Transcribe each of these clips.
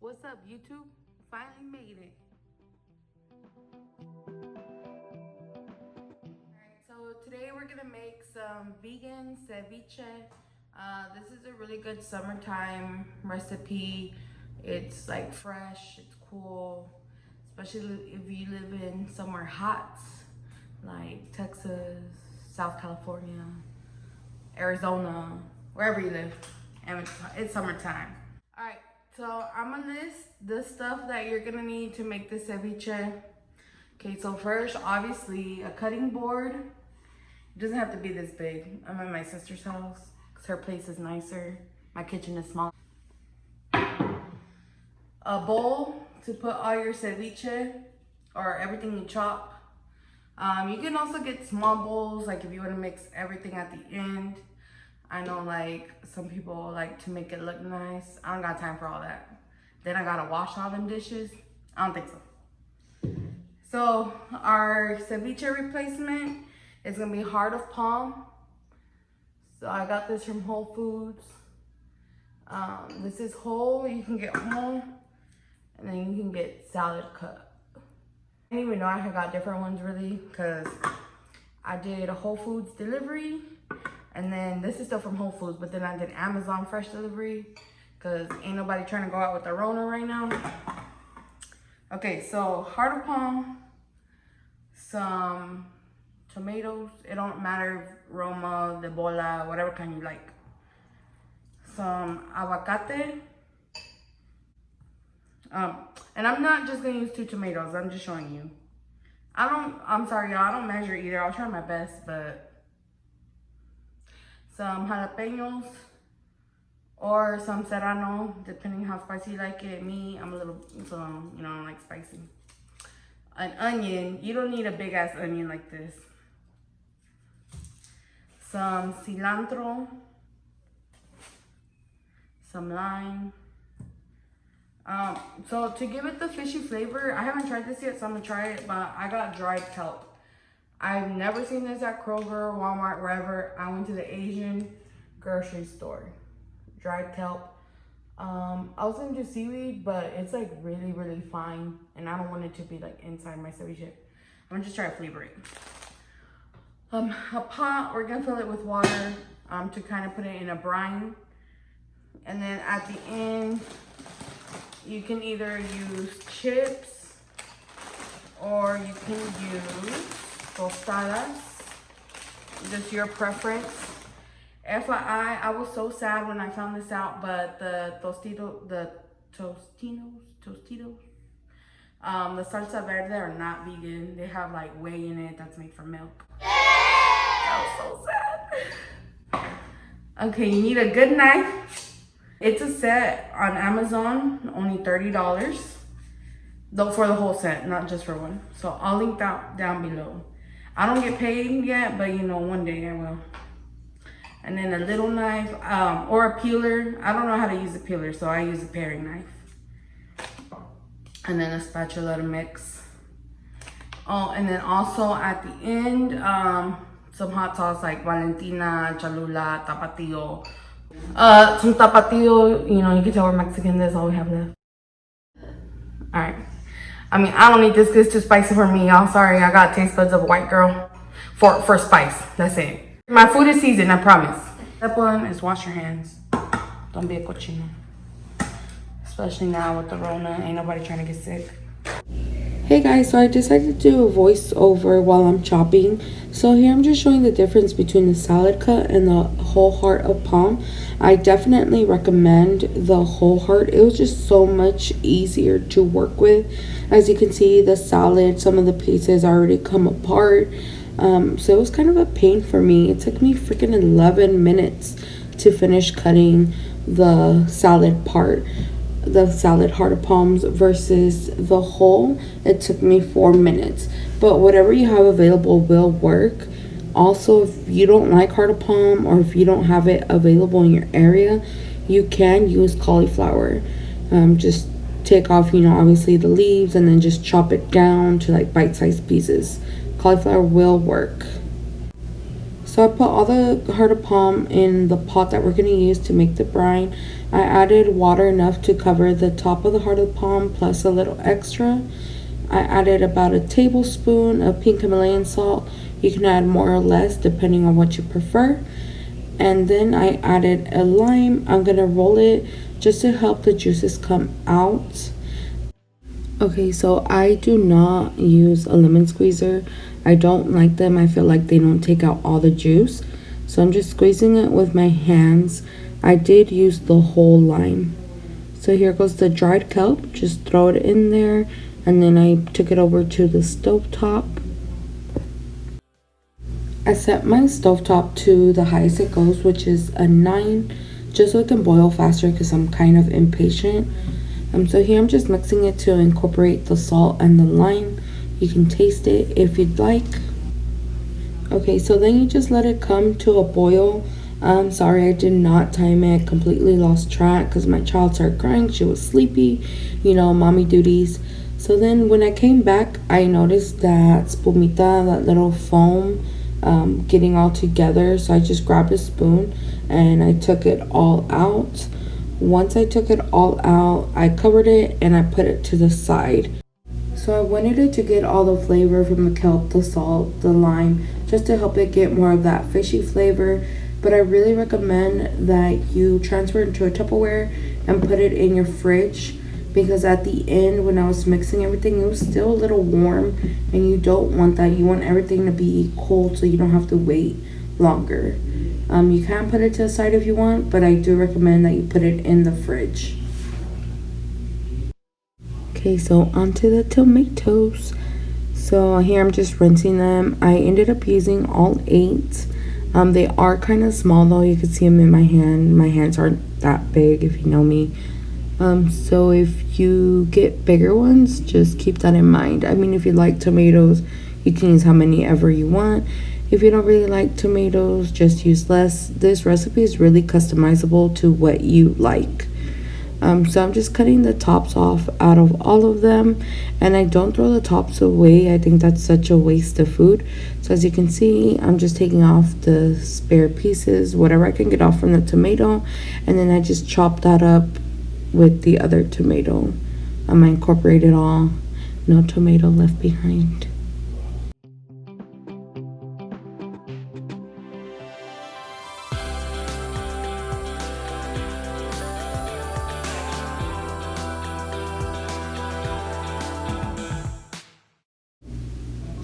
What's up, YouTube? Finally made it. Alright, so today we're gonna make some vegan ceviche. This is a really good summertime recipe. It's like fresh, it's cool, especially if you live in somewhere hot, like Texas, South California, Arizona, wherever you live, and it's summertime. All right, so I'm gonna list the stuff that you're gonna need to make this ceviche. Okay, so first, obviously, a cutting board. It doesn't have to be this big. I'm at my sister's house because her place is nicer. My kitchen is small. A bowl to put all your ceviche or everything you chop. You can also get small bowls, like if you want to mix everything at the end. I know like some people like to make it look nice. I don't got time for all that. Then I gotta wash all them dishes. I don't think so. So our ceviche replacement is gonna be heart of palm. So I got this from Whole Foods. This is whole, you can get whole, and then you can get salad cut. I didn't even know I had got different ones really, because I did a Whole Foods delivery, and then this is still from Whole Foods, but then I did Amazon fresh delivery, because ain't nobody trying to go out with the Rona right now. Okay, so heart of palm, some tomatoes, it don't matter, Roma, de bola, whatever kind you like. Some avocado. And I'm not just gonna use 2 tomatoes, I'm just showing you. I'm sorry y'all, I don't measure either, I'll try my best, but some jalapeños or some serrano, depending how spicy you like it. Me, I'm a little, so, you know, I don't like spicy. An onion, you don't need a big ass onion like this. Some cilantro, some lime. So to give it the fishy flavor, I haven't tried this yet, so I'm gonna try it, but I got dried kelp. I've never seen this at Kroger, Walmart, wherever. I went to the Asian grocery store. Dried kelp. I was gonna do seaweed, but it's like really, really fine, and I don't want it to be like inside my ceviche. I'm gonna just try to flavor it. A pot, we're gonna fill it with water to kind of put it in a brine. And then at the end, you can either use chips or you can use tosadas, just your preference. FYI, I was so sad when I found this out, but the tostitos, the salsa verde are not vegan. They have like whey in it that's made from milk. That was so sad. Okay, you need a good knife. It's a set on Amazon, only $30. Though for the whole set, not just for one. So I'll link that down below. I don't get paid yet, but you know, one day I will. And then a little knife, or a peeler. I don't know how to use a peeler, so I use a paring knife. And then a spatula to mix. Oh, and then also at the end, some hot sauce like Valentina, Cholula, Tapatio. Some Tapatio, you know, you can tell we're Mexican, that's all we have left. All right. I mean, I don't eat this because it's too spicy for me, y'all. Sorry, I got taste buds of a white girl for spice. That's it. My food is seasoned, I promise. Step 1 is wash your hands. Don't be a cochino. Especially now with the Rona, ain't nobody trying to get sick. Hey guys, so I decided to do a voiceover while I'm chopping. So here I'm just showing the difference between the salad cut and the whole heart of palm. I definitely recommend the whole heart. It was just so much easier to work with. As you can see, the salad, some of the pieces already come apart. So it was kind of a pain for me. It took me freaking 11 minutes to finish cutting the salad part, the salad heart of palms, versus the whole. It took me 4 minutes. But whatever you have available will work. Also, if you don't like heart of palm, or if you don't have it available in your area, you can use cauliflower. Just take off, you know, obviously the leaves, and then just chop it down to like bite-sized pieces. Cauliflower will work. So I put all the heart of palm in the pot that we're going to use to make the brine. I added water enough to cover the top of the heart of palm plus a little extra. I added about a tablespoon of pink Himalayan salt. You can add more or less depending on what you prefer. And then I added a lime. I'm going to roll it just to help the juices come out. Okay, so I do not use a lemon squeezer. I don't like them. I feel like they don't take out all the juice. So I'm just squeezing it with my hands. I did use the whole lime. So here goes the dried kelp. Just throw it in there. And then I took it over to the stovetop. I set my stovetop to the highest it goes, which is a 9, just so it can boil faster because I'm kind of impatient. So here I'm just mixing it to incorporate the salt and the lime. You can taste it if you'd like. Okay, so then you just let it come to a boil. Sorry, I did not time it. I completely lost track because my child started crying. She was sleepy, mommy duties. So then when I came back, I noticed that spumita, that little foam, getting all together. So I just grabbed a spoon and I took it all out. Once I took it all out, I covered it and I put it to the side. So I wanted it to get all the flavor from the kelp, the salt, the lime, just to help it get more of that fishy flavor. But I really recommend that you transfer it into a Tupperware and put it in your fridge, because at the end when I was mixing everything, it was still a little warm, and you don't want that. You want everything to be cold so you don't have to wait longer. You can put it to the side if you want, but I do recommend that you put it in the fridge. Okay, so onto the tomatoes. So here I'm just rinsing them. I ended up using all 8. They are kind of small though. You can see them in my hand. My hands aren't that big if you know me. So if you get bigger ones, just keep that in mind. I mean, if you like tomatoes, you can use how many ever you want. If you don't really like tomatoes, just use less. This recipe is really customizable to what you like. So I'm just cutting the tops off out of all of them, and I don't throw the tops away. I think that's such a waste of food. So as you can see, I'm just taking off the spare pieces, whatever I can get off from the tomato, and then I just chop that up with the other tomato. I incorporate it all. No tomato left behind.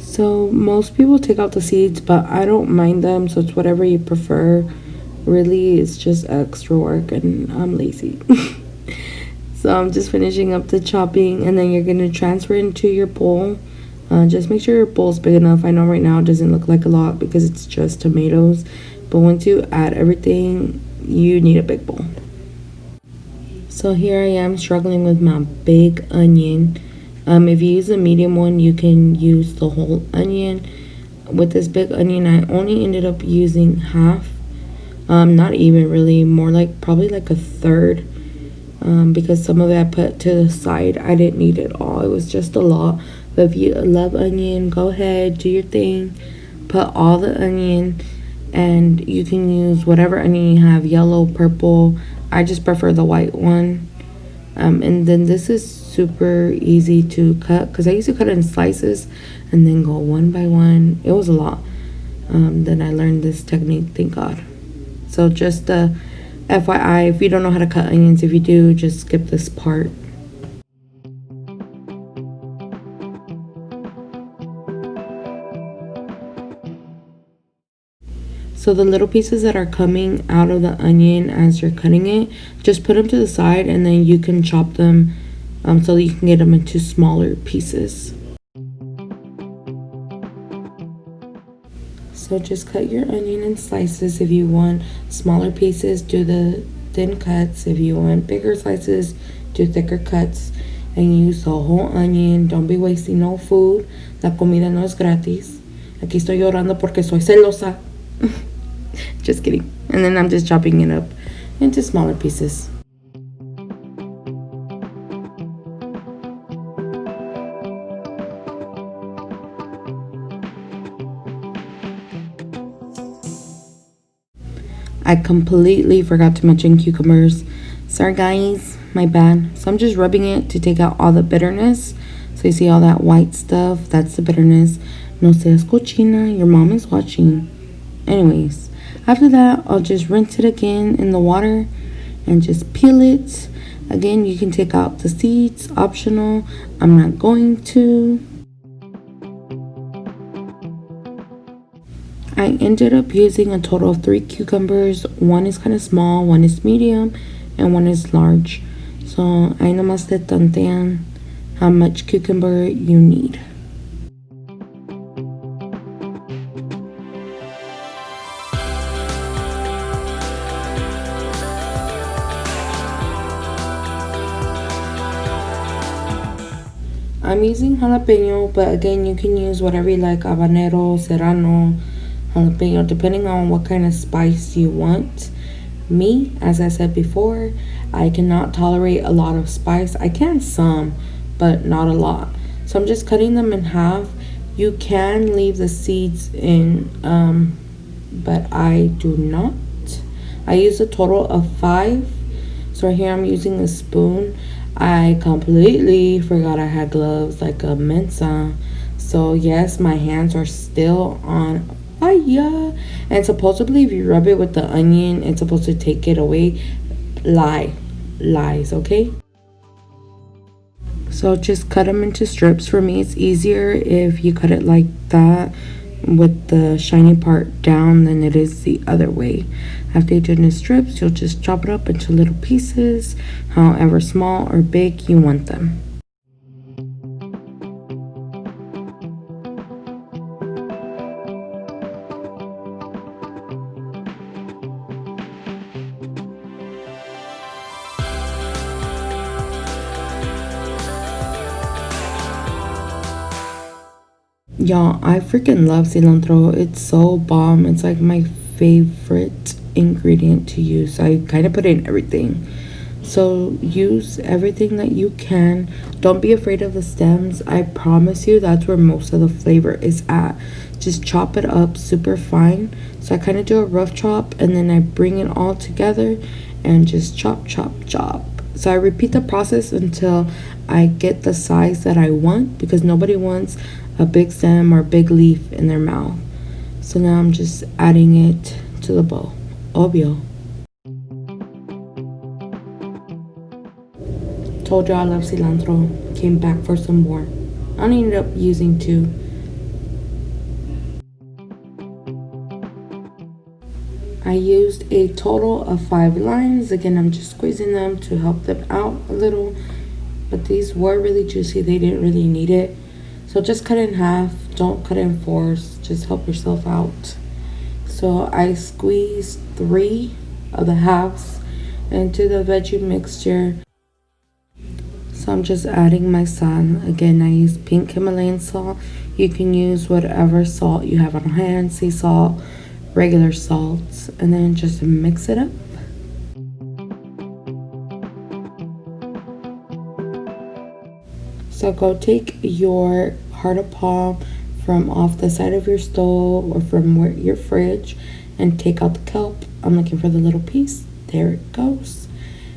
So most people take out the seeds, but I don't mind them, so it's whatever you prefer. Really, it's just extra work and I'm lazy. So I'm just finishing up the chopping, and then you're going to transfer into your bowl. Just make sure your bowl's big enough. I know right now it doesn't look like a lot because it's just tomatoes, but once you add everything, you need a big bowl. So here I am struggling with my big onion. If you use a medium one, you can use the whole onion. With this big onion, I only ended up using half. Not even really, more like probably like a third. Because some of it I put to the side. I didn't need it all. It was just a lot. But if you love onion, go ahead, do your thing. Put all the onion, and you can use whatever onion you have, yellow, purple. I just prefer the white one. And then this is super easy to cut because I used to cut it in slices and then go one by one. It was a lot. Then I learned this technique, thank God. So just FYI, if you don't know how to cut onions, if you do, just skip this part. So the little pieces that are coming out of the onion as you're cutting it, just put them to the side, and then you can chop them so that you can get them into smaller pieces. So just cut your onion in slices. If you want smaller pieces, do the thin cuts. If you want bigger slices, do thicker cuts, and use the whole onion. Don't be wasting no food. La comida no es gratis. Aquí estoy llorando porque soy celosa. Just kidding. And then I'm just chopping it up into smaller pieces. I completely forgot to mention cucumbers. Sorry guys, my bad. So I'm just rubbing it to take out all the bitterness. So you see all that white stuff, that's the bitterness. No seas cochina, your mom is watching. Anyways, after that, I'll just rinse it again in the water and just peel it. Again, you can take out the seeds, optional. I'm not going to. I ended up using a total of 3 cucumbers. One is kind of small, one is medium, and one is large. So ahí nomás te tantean how much cucumber you need. I'm using jalapeño, but again, you can use whatever you like, habanero, serrano, jalapeno, depending on what kind of spice you want. Me, as I said before, I cannot tolerate a lot of spice. I can some, but not a lot. So I'm just cutting them in half. You can leave the seeds in, but I do not. I use a total of 5. So here I'm using a spoon. I completely forgot I had gloves, like a mensa. So yes, my hands are still on fire. And supposedly if you rub it with the onion, it's supposed to take it away. Lies, okay? So just cut them into strips. For me, it's easier if you cut it like that with the shiny part down than it is the other way. After you do it in strips, you'll just chop it up into little pieces, however small or big you want them. Y'all, I freaking love cilantro. It's so bomb. It's like my favorite ingredient to use. I kind of put it in everything. So use everything that you can. Don't be afraid of the stems. I promise you that's where most of the flavor is at. Just chop it up super fine. So I kind of do a rough chop and then I bring it all together and just chop, chop, chop. So I repeat the process until I get the size that I want, because nobody wants a big stem or big leaf in their mouth. So now I'm just adding it to the bowl. Obvio. Told you I love cilantro. Came back for some more. I ended up using 2. I used a total of 5 limes. Again, I'm just squeezing them to help them out a little. But these were really juicy. They didn't really need it. So just cut it in half. Don't cut it in 4s. Just help yourself out. So I squeezed 3 of the halves into the veggie mixture. So I'm just adding my sal. Again, I use pink Himalayan salt. You can use whatever salt you have on hand. Sea salt, regular salt. And then just mix it up. So go take your heart of palm from off the side of your stove or from your fridge and take out the kelp. I'm looking for the little piece. There it goes.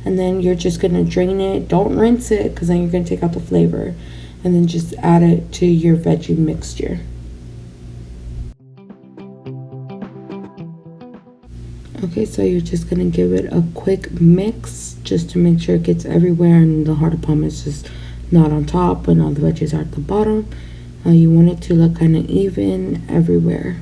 And then you're just going to drain it. Don't rinse it, because then you're going to take out the flavor. And then just add it to your veggie mixture. Okay, so you're just going to give it a quick mix just to make sure it gets everywhere and the heart of palm is just not on top and all the veggies are at the bottom. You want it to look kind of even everywhere.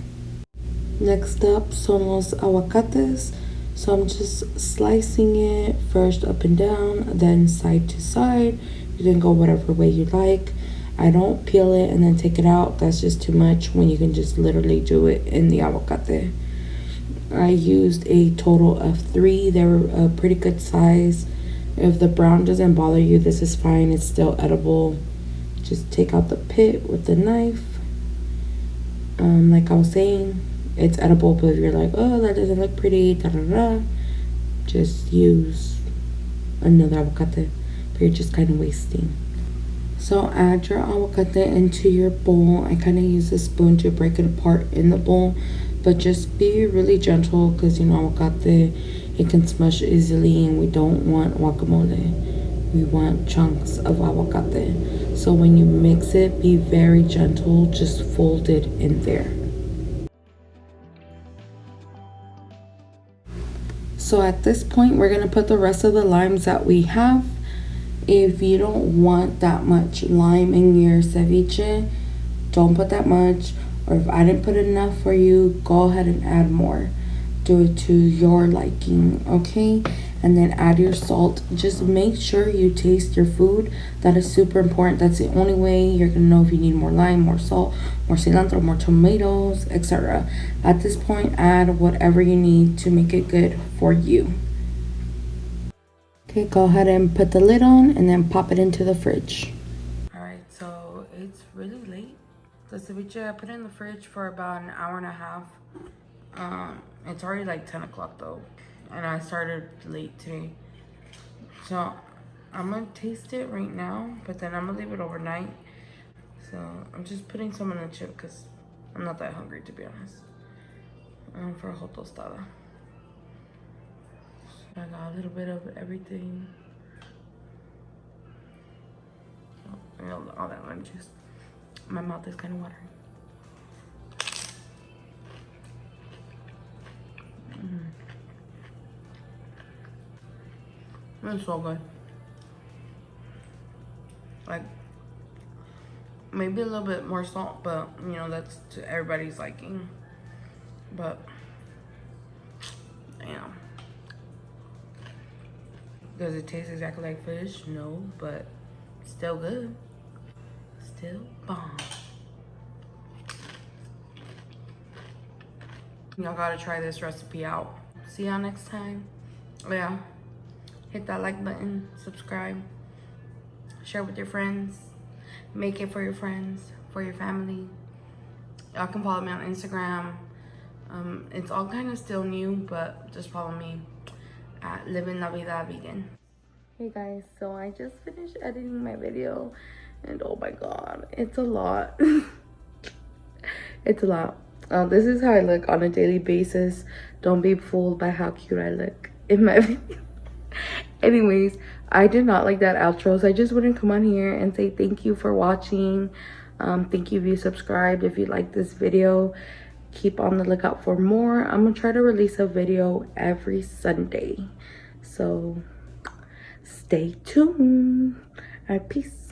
Next up son los aguacates. So I'm just slicing it first up and down, then side to side. You can go whatever way you like. I don't peel it and then take it out. That's just too much when you can just literally do it in the aguacate. I used a total of 3. They were a pretty good size. If the brown doesn't bother you, this is fine. It's still edible. Just take out the pit with the knife. Like I was saying, it's edible, but if you're like, oh, that doesn't look pretty, just use another aguacate, but you're just kind of wasting. So add your aguacate into your bowl. I kind of use a spoon to break it apart in the bowl but just be really gentle because you know avocado, it can smush easily, and we don't want guacamole. We want chunks of avocado. So when you mix it, be very gentle, just fold it in there. So at this point, we're gonna put the rest of the limes that we have. If you don't want that much lime in your ceviche, don't put that much. Or if I didn't put enough for you, go ahead and add more. Do it to your liking, okay? And then add your salt. Just make sure you taste your food. That is super important. That's the only way you're gonna know if you need more lime, more salt, more cilantro, more tomatoes, etc. At this point, add whatever you need to make it good for you. Okay, go ahead and put the lid on and then pop it into the fridge. Alright, so it's really late. The ceviche, I put it in the fridge for about an hour and a half. It's already like 10 o'clock though. And I started late today. So I'm gonna taste it right now, but then I'm gonna leave it overnight. So I'm just putting some in the chip because I'm not that hungry, to be honest. For a whole tostada. So I got a little bit of everything. All that lime juice. My mouth is kind of watering. It's so good. Like, maybe a little bit more salt, but you know, that's to everybody's liking. But, damn. Does it taste exactly like fish? No, but still good. Still bomb. Y'all gotta try this recipe out. See y'all next time. Oh yeah. Hit that like button, subscribe, share with your friends, make it for your friends, for your family. Y'all can follow me on Instagram. It's all kind of still new, but just follow me at Living La Vida Vegan. Hey guys, so I just finished editing my video and oh my god, it's a lot. It's a lot. This is how I look on a daily basis. Don't be fooled by how cute I look in my video. Anyways, I did not like that outro, so I just wouldn't come on here and say thank you for watching. Thank you if you subscribed. If you like this video, keep on the lookout for more. I'm gonna try to release a video every Sunday, so stay tuned. All right, peace.